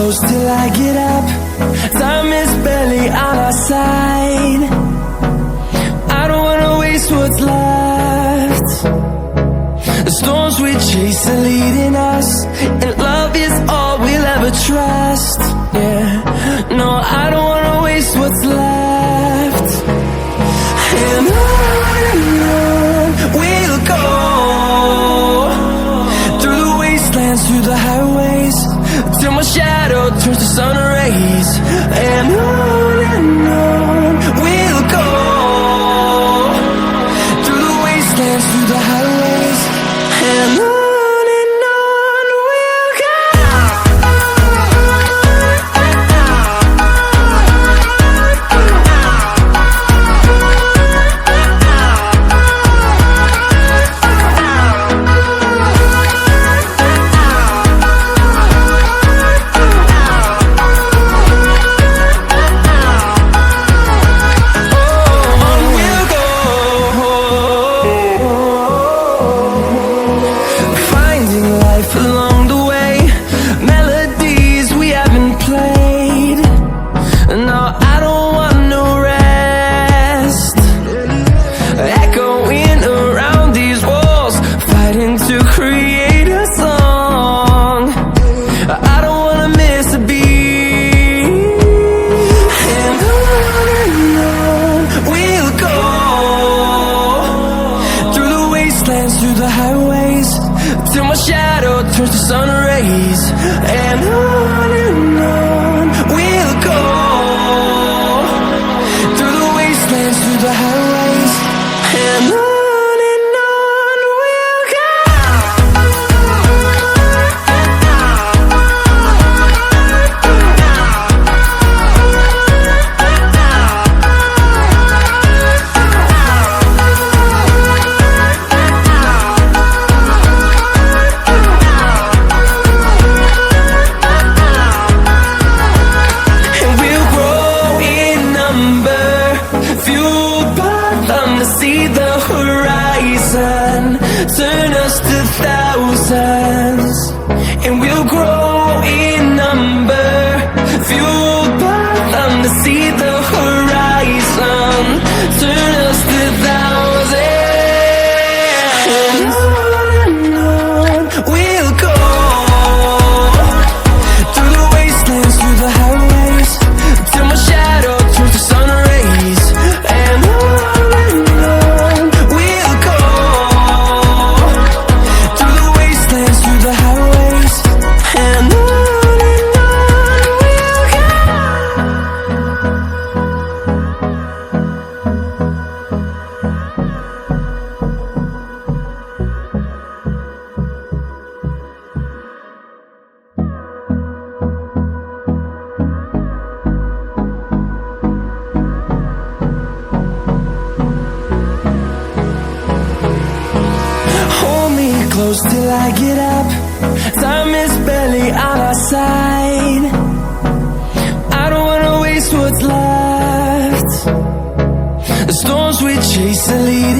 close till I get up. Time is barely on our side. I don't wanna waste what's left. The storms we chase are leading us, and love is all we'll ever trust. Yeah, no, I don't wanna waste what's left. And on we'll go, through the wastelands, through the highways, till my shadow turns to sun rays. And on we'll go, through the wastelands, through the highways, and on we'll go. Along the way, melodies we haven't played. No, I don't want no rest. Echoing around these walls, fighting to create a song. I don't wanna miss a beat. And on we'll go, through the wastelands, through the highways, till my shadow turns to sun rays. And on we'll go, through the wastelands, through the highways, and on we'll go. See the horizon, turn us to thousands, and we'll grow in number, fueled by them to see the horizon, turn us to thousands. And on we'll go, through the wastelands, through the highways, till my shadow turns to sun rays. And close till I get up. Time is barely on our side. I don't wanna waste what's left. The storms we chase are leading